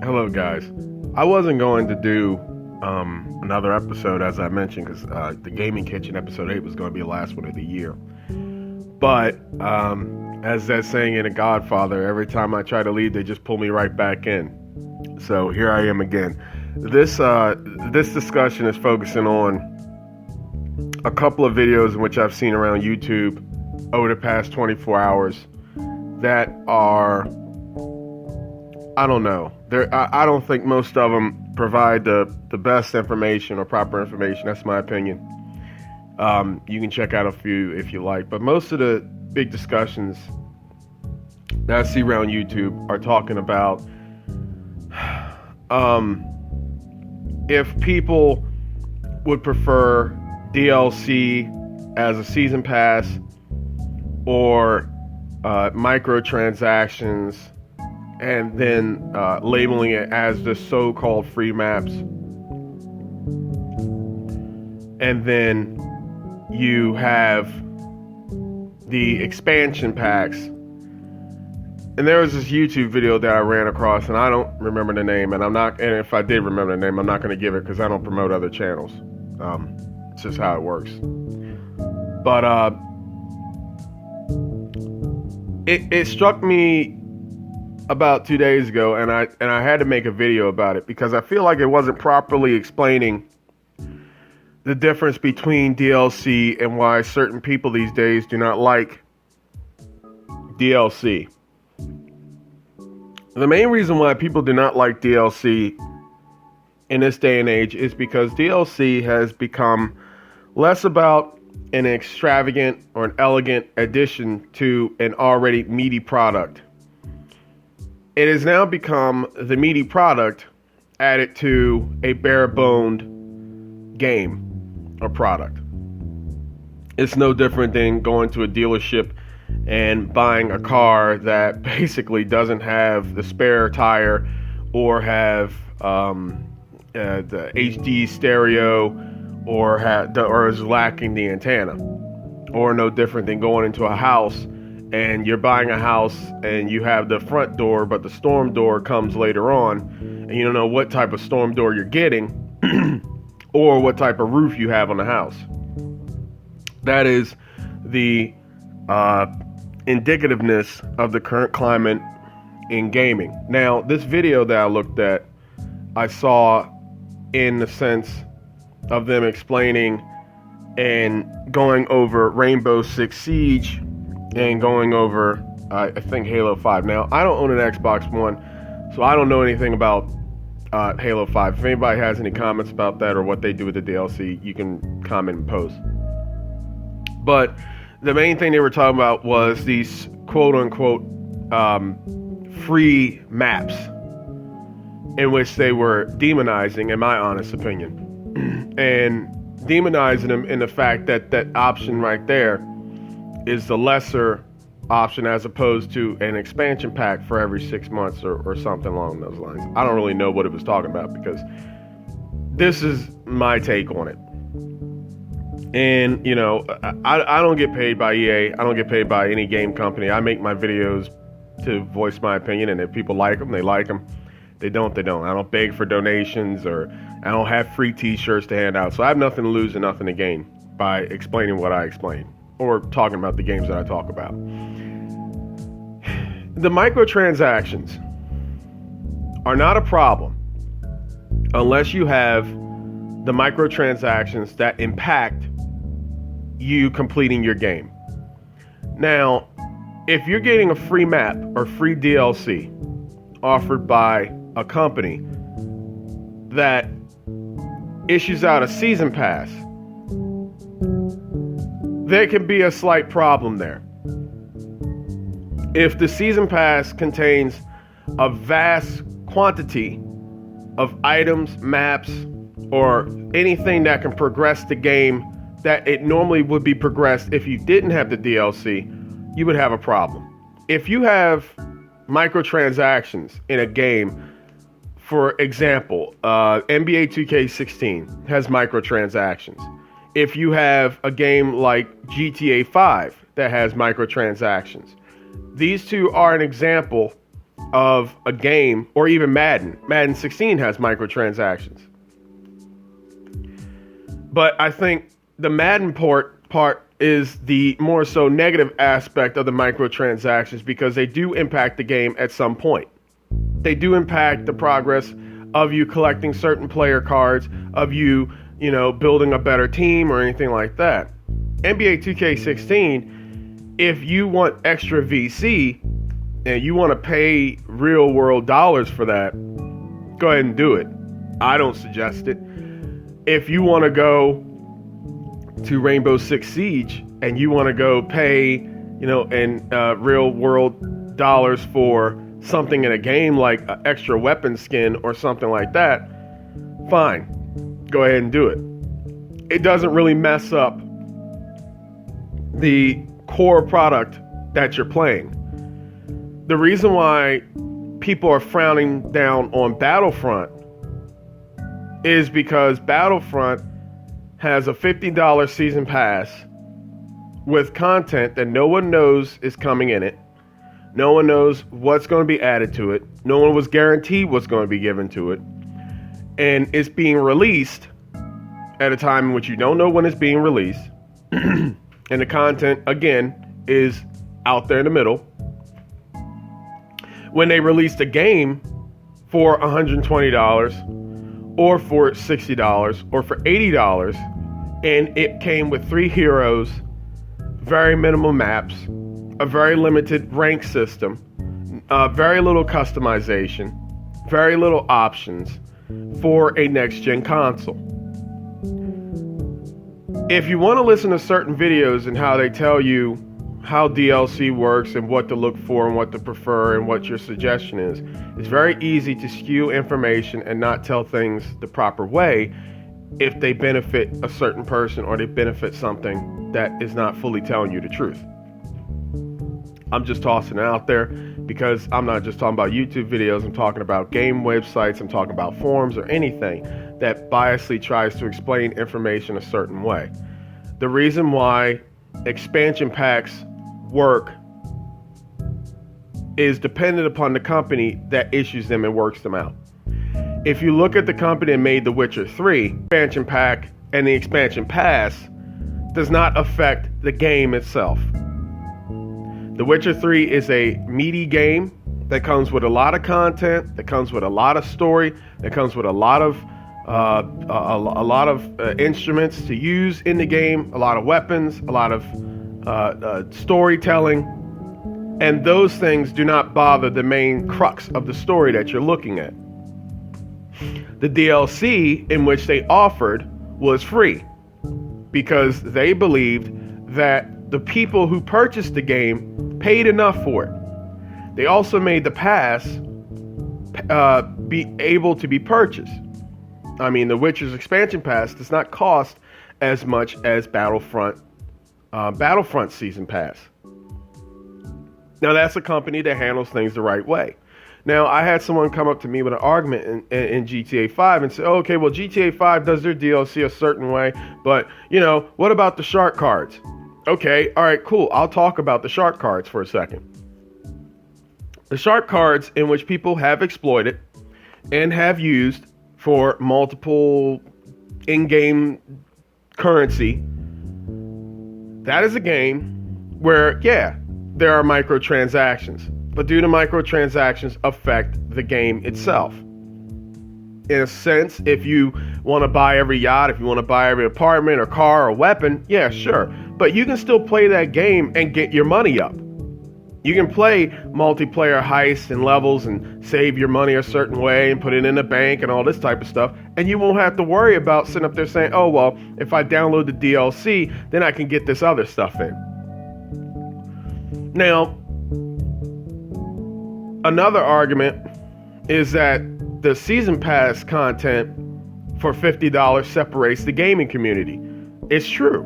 Hello, guys. I wasn't going to do another episode, as I mentioned, because the Gaming Kitchen episode 8 was going to be the last one of the year. But as that saying in The Godfather, every time I try to leave, they just pull me right back in. So here I am again. This discussion is focusing on a couple of videos in which I've seen around YouTube over the past 24 hours that are, I don't know. I don't think most of them provide the best information or proper information. That's my opinion. You can check out a few if you like. But most of the big discussions that I see around YouTube are talking about if people would prefer DLC as a season pass or microtransactions, and then labeling it as the so-called free maps. And then you have the expansion packs. And there was this YouTube video that I ran across, and I don't remember the name, and if I did remember the name, I'm not going to give it because I don't promote other channels. It's just how it works. But it struck me about 2 days ago, and I had to make a video about it because I feel like it wasn't properly explaining the difference between DLC and why certain people these days do not like DLC. The main reason why people do not like DLC in this day and age is because DLC has become less about an extravagant or an elegant addition to an already meaty product. It has now become the meaty product added to a bare-boned game or product. It's no different than going to a dealership and buying a car that basically doesn't have the spare tire or have the HD stereo or is lacking the antenna. Or no different than going into a house and you're buying a house and you have the front door, but the storm door comes later on, and you don't know what type of storm door you're getting or what type of roof you have on the house. That is the indicativeness of the current climate in gaming. Now, this video that I looked at, I saw in the sense of them explaining and going over Rainbow Six Siege and going over, I think, Halo 5. Now, I don't own an Xbox One, so I don't know anything about Halo 5. If anybody has any comments about that or what they do with the DLC, you can comment and post. But the main thing they were talking about was these quote-unquote free maps in which they were demonizing, in my honest opinion, and demonizing them in the fact that that option right there is the lesser option as opposed to an expansion pack for every 6 months or something along those lines. I don't really know what it was talking about because this is my take on it. And, you know, I don't get paid by EA. I don't get paid by any game company. I make my videos to voice my opinion, and if people like them, they like them. They don't, they don't. I don't beg for donations, or I don't have free t-shirts to hand out. So I have nothing to lose and nothing to gain by explaining what I explain or talking about the games that I talk about. The microtransactions are not a problem unless you have the microtransactions that impact you completing your game. Now, if you're getting a free map or free DLC offered by a company that issues out a season pass, there can be a slight problem there. If the season pass contains a vast quantity of items, maps, or anything that can progress the game that it normally would be progressed if you didn't have the DLC, you would have a problem. If you have microtransactions in a game, for example, NBA 2K16 has microtransactions. If you have a game like GTA 5 that has microtransactions, these two are an example of a game, or even Madden. Madden 16 has microtransactions. But I think the Madden part is the more so negative aspect of the microtransactions, because they do impact the game at some point. They do impact the progress of you collecting certain player cards, of you, building a better team or anything like that. NBA 2K16, if you want extra VC and you want to pay real world dollars for that, go ahead and do it. I don't suggest it. If you want to go to Rainbow Six Siege and you want to go pay, in real world dollars for something in a game like an extra weapon skin or something like that, fine. Go ahead and do it. It doesn't really mess up the core product that you're playing. The reason why people are frowning down on Battlefront is because Battlefront has a $50 season pass with content that no one knows is coming in it. No one knows what's going to be added to it. No one was guaranteed what's going to be given to it. And it's being released at a time in which you don't know when it's being released. And the content, again, is out there in the middle. When they released a game for $120 or for $60 or for $80, and it came with 3 heroes, very minimal maps, a very limited rank system, very little customization, very little options for a next-gen console. If you want to listen to certain videos and how they tell you how DLC works and what to look for and what to prefer and what your suggestion is, it's very easy to skew information and not tell things the proper way if they benefit a certain person or they benefit something that is not fully telling you the truth. I'm just tossing it out there because I'm not just talking about YouTube videos. I'm talking about game websites. I'm talking about forums or anything that biasly tries to explain information a certain way. The reason why expansion packs work is dependent upon the company that issues them and works them out. If you look at the company that made The Witcher 3, expansion pack and the expansion pass does not affect the game itself. The Witcher 3 is a meaty game that comes with a lot of content, that comes with a lot of story, that comes with a lot of instruments to use in the game, a lot of weapons, a lot of storytelling, and those things do not bother the main crux of the story that you're looking at. The DLC in which they offered was free because they believed that the people who purchased the game paid enough for it. They also made the pass be able to be purchased. I mean, The Witcher's expansion pass does not cost as much as Battlefront Season Pass. Now, that's a company that handles things the right way. Now, I had someone come up to me with an argument in GTA 5 and say, oh, okay, well, GTA 5 does their DLC a certain way, but, what about the shark cards? Okay, all right, cool. I'll talk about the shark cards for a second. The shark cards in which people have exploited and have used for multiple in-game currency, that is a game where, yeah, there are microtransactions. But do the microtransactions affect the game itself? In a sense, if you want to buy every yacht, if you want to buy every apartment or car or weapon, yeah, sure. But you can still play that game and get your money up. You can play multiplayer heists and levels and save your money a certain way and put it in a bank and all this type of stuff. And you won't have to worry about sitting up there saying, oh, well, if I download the DLC, then I can get this other stuff in. Now, another argument is that the season pass content for $50 separates the gaming community. It's true.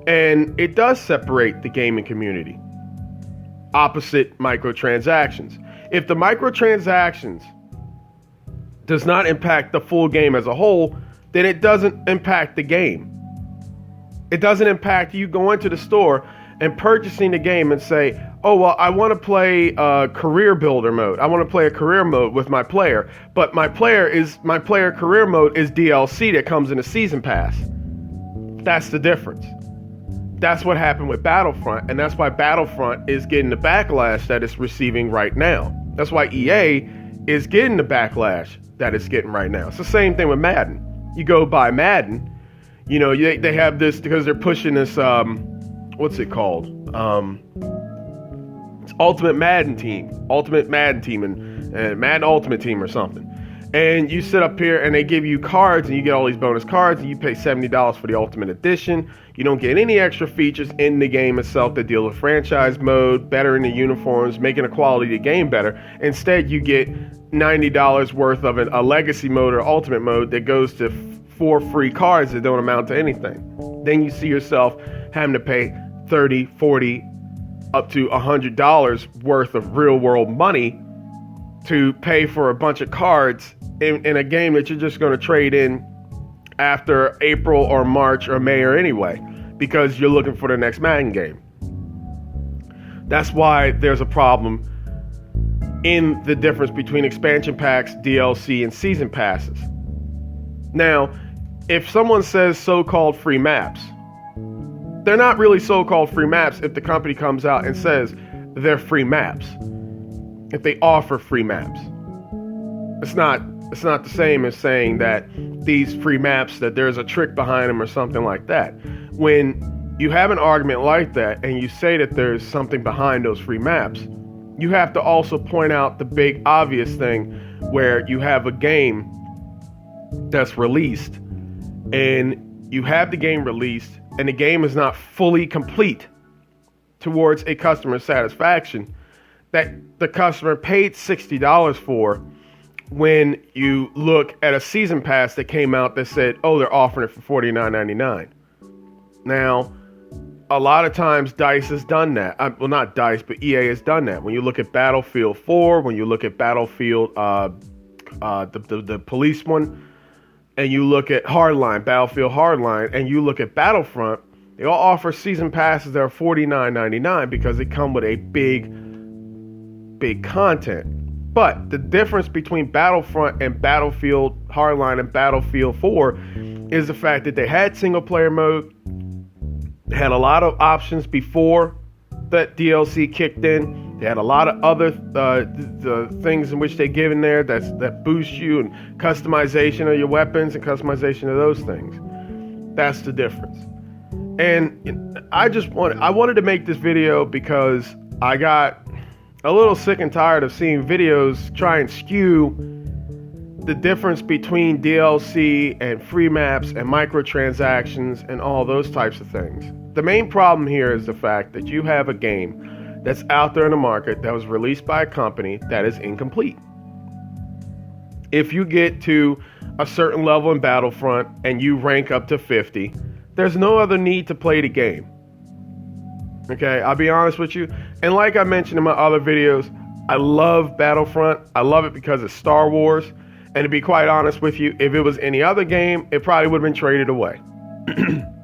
And it does separate the gaming community. Opposite microtransactions. If the microtransactions does not impact the full game as a whole, then it doesn't impact the game. It doesn't impact you going to the store and purchasing the game and say, oh, well, I want to play career builder mode. I want to play a career mode with my player, but my player career mode is DLC that comes in a season pass. That's the difference. That's what happened with Battlefront, and that's why Battlefront is getting the backlash that it's receiving right now. That's why EA is getting the backlash that it's getting right now. It's the same thing with Madden. You go buy Madden, you know, they have this because they're pushing this, what's it called? It's Ultimate Madden Team, and Madden Ultimate Team or something. And you sit up here and they give you cards and you get all these bonus cards and you pay $70 for the Ultimate Edition. You don't get any extra features in the game itself that deal with franchise mode, better in the uniforms, making the quality of the game better. Instead, you get $90 worth of a legacy mode or ultimate mode that goes to 4 free cards that don't amount to anything. Then you see yourself having to pay $30, $40, up to $100 worth of real world money to pay for a bunch of cards in a game that you're just going to trade in after April or March or May or anyway, because you're looking for the next Madden game. That's why there's a problem in the difference between expansion packs, DLC, and season passes. Now, if someone says so-called free maps, they're not really so-called free maps if the company comes out and says they're free maps. If they offer free maps. It's not the same as saying that these free maps, that there's a trick behind them or something like that. When you have an argument like that and you say that there's something behind those free maps, you have to also point out the big obvious thing where you have a game that's released and you have the game released and the game is not fully complete towards a customer's satisfaction that the customer paid $60 for, when you look at a season pass that came out that said, oh, they're offering it for $49.99. Now, a lot of times DICE has done that. Well, not DICE, but EA has done that. When you look at Battlefield 4, when you look at Battlefield, the police one, and you look at Battlefield Hardline, and you look at Battlefront, they all offer season passes that are $49.99 because they come with a big content. But the difference between Battlefront and Battlefield Hardline and Battlefield 4 is the fact that they had single player mode, had a lot of options before that DLC kicked in. They had a lot of other the things in which they give in there that boost you, and customization of your weapons and customization of those things. That's the difference. And I wanted to make this video because I got a little sick and tired of seeing videos try and skew the difference between DLC and free maps and microtransactions and all those types of things. The main problem here is the fact that you have a game that's out there in the market that was released by a company that is incomplete. If you get to a certain level in Battlefront and you rank up to 50, there's no other need to play the game. Okay, I'll be honest with you. And like I mentioned in my other videos, I love Battlefront. I love it because it's Star Wars. And to be quite honest with you, if it was any other game, it probably would have been traded away.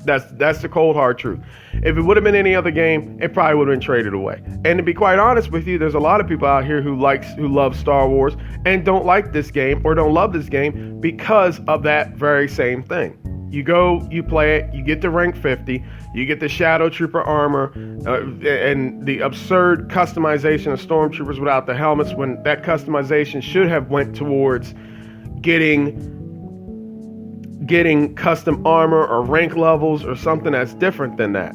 That's the cold hard truth. If it would have been any other game, it probably would have been traded away. And to be quite honest with you, there's a lot of people out here who love Star Wars and don't like this game or don't love this game because of that very same thing. You go, you play it, you get to rank 50, you get the Shadow Trooper armor, and the absurd customization of Stormtroopers without the helmets, when that customization should have went towards getting custom armor or rank levels or something that's different than that.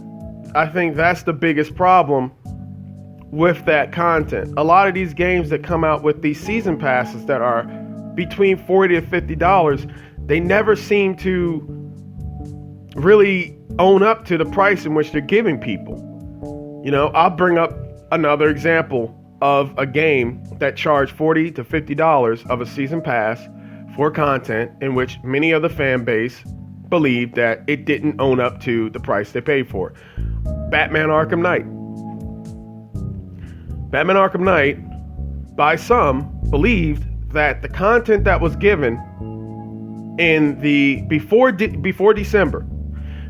I think that's the biggest problem with that content. A lot of these games that come out with these season passes that are between $40 to $50, they never seem to really own up to the price in which they're giving people. You know, I'll bring up another example of a game that charged $40 to $50 of a season pass for content in which many of the fan base believed that it didn't own up to the price they paid for it. Batman Arkham Knight. Batman Arkham Knight, by some, believed that the content that was given in the before December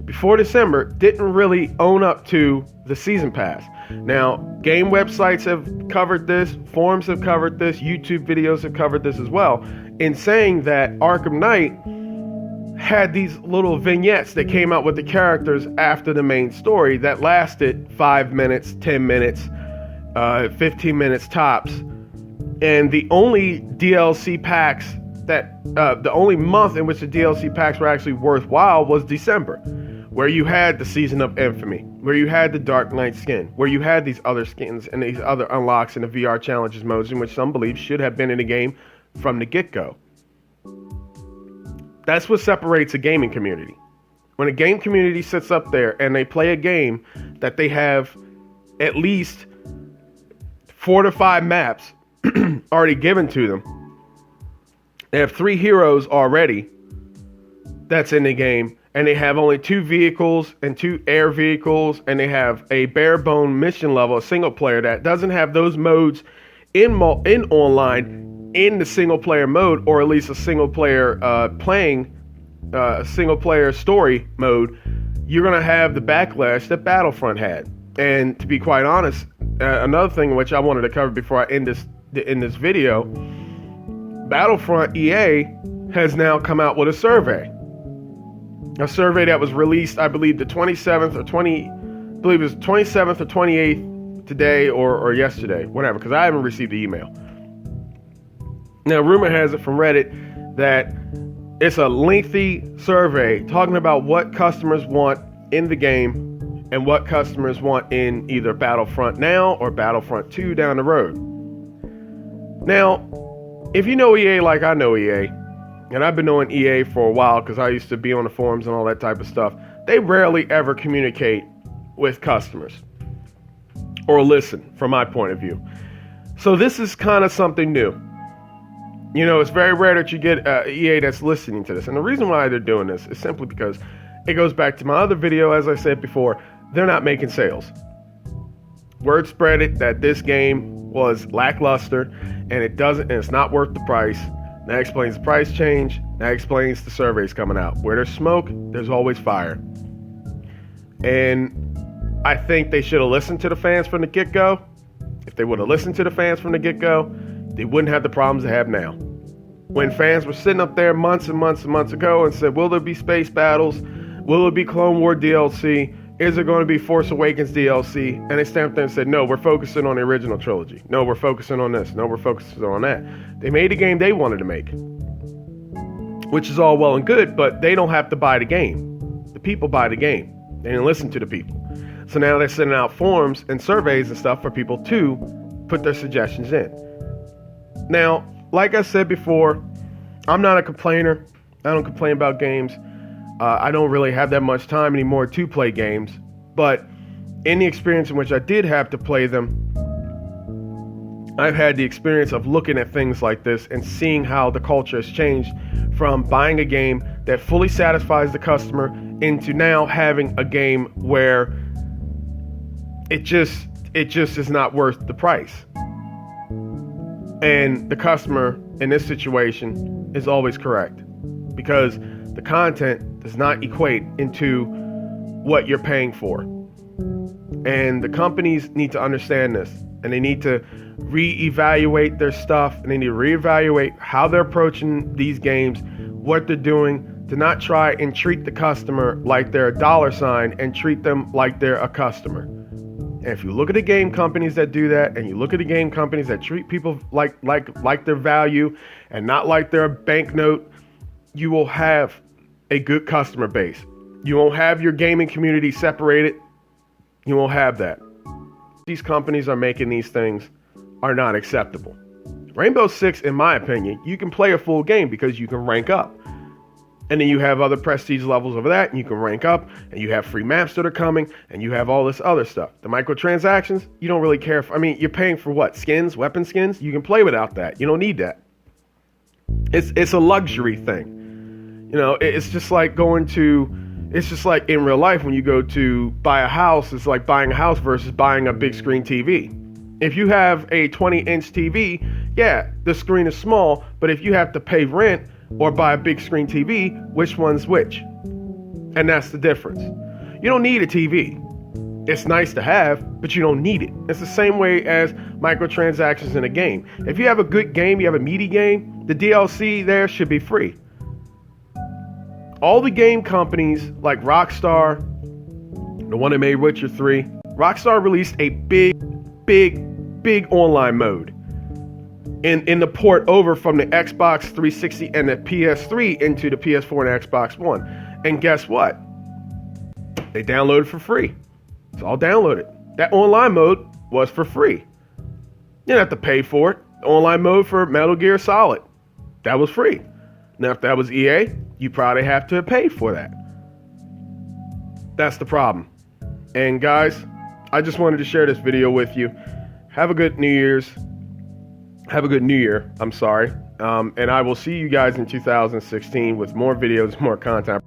before December didn't really own up to the season pass. Now, game websites have covered this, forums have covered this, YouTube videos have covered this as well, in saying that Arkham Knight had these little vignettes that came out with the characters after the main story that lasted 5 minutes, 10 minutes, 15 minutes tops. And the only DLC packs the only month in which the DLC packs were actually worthwhile was December, where you had the Season of Infamy, where you had the Dark Knight skin, where you had these other skins and these other unlocks in the VR challenges modes, in which some believe should have been in the game from the get-go. That's what separates a gaming community. When a game community sits up there and they play a game that they have at least 4 to 5 maps already given to them. They have 3 heroes already that's in the game, and they have only 2 vehicles and 2 air vehicles, and they have a bare bone mission level, a single player that doesn't have those modes in online in the single player mode, or at least a single player playing a single player story mode. You're gonna have the backlash that Battlefront had. And to be quite honest, another thing which I wanted to cover before I end this video, Battlefront EA has now come out with a survey that was released, I believe, the 27th or 28th today or yesterday, whatever, because I haven't received the email. Now, rumor has it from Reddit that it's a lengthy survey talking about what customers want in the game and what customers want in either Battlefront now or Battlefront 2 down the road. Now, if you know EA like I know EA, and I've been knowing EA for a while because I used to be on the forums and all that type of stuff, they rarely ever communicate with customers or listen, from my point of view. So this is kind of something new. You know, it's very rare that you get EA that's listening to this. And the reason why they're doing this is simply because it goes back to my other video, as I said before, they're not making sales. Word spread it that this game was lackluster and it's not worth the price. That explains the price change. That explains the surveys coming out. Where there's smoke, there's always fire. And I think they should have listened to the fans from the get-go. If they would have listened to the fans from the get-go, they wouldn't have the problems they have now. When fans were sitting up there months and months and months ago and said, will there be space battles? Will there be Clone War DLC? Is there going to be Force Awakens DLC? And they stamped there and said, no, we're focusing on the original trilogy. No, we're focusing on this. No, we're focusing on that. They made the game they wanted to make, which is all well and good, but they don't have to buy the game. The people buy the game. They didn't listen to the people. So now they're sending out forums and surveys and stuff for people to put their suggestions in. Now, like I said before, I'm not a complainer. I don't complain about games. I don't really have that much time anymore to play games, but in the experience in which I did have to play them, I've had the experience of looking at things like this and seeing how the culture has changed from buying a game that fully satisfies the customer into now having a game where it just is not worth the price. And the customer in this situation is always correct, because the content does not equate into what you're paying for. And the companies need to understand this, and they need to reevaluate their stuff, and they need to reevaluate how they're approaching these games, what they're doing, to not try and treat the customer like they're a dollar sign and treat them like they're a customer. And if you look at the game companies that do that, and you look at the game companies that treat people like their value and not like they're a banknote, you will have a good customer base. You won't have your gaming community separated. You won't have that. These companies are making these things are not acceptable. Rainbow Six, in my opinion, you can play a full game because you can rank up. And then you have other prestige levels over that, and you can rank up, and you have free maps that are coming, and you have all this other stuff. The microtransactions, you don't really care for. I mean, you're paying for what? Skins, weapon skins? You can play without that. You don't need that. It's a luxury thing. You know, it's just like it's just like in real life when you go to buy a house, it's like buying a house versus buying a big screen TV. If you have a 20-inch TV, yeah, the screen is small, but if you have to pay rent or buy a big screen TV, which one's which? And that's the difference. You don't need a TV. It's nice to have, but you don't need it. It's the same way as microtransactions in a game. If you have a good game, you have a meaty game, the DLC there should be free. All the game companies like Rockstar, the one that made Witcher 3, Rockstar released a big online mode in the port over from the Xbox 360 and the PS3 into the PS4 and Xbox One. And guess what? They downloaded for free. It's all downloaded. That online mode was for free. You didn't have to pay for it. The online mode for Metal Gear Solid, that was free. Now, if that was EA, you probably have to pay for that. That's the problem. And guys, I just wanted to share this video with you. Have a good New Year. I'm sorry. And I will see you guys in 2016 with more videos, more content.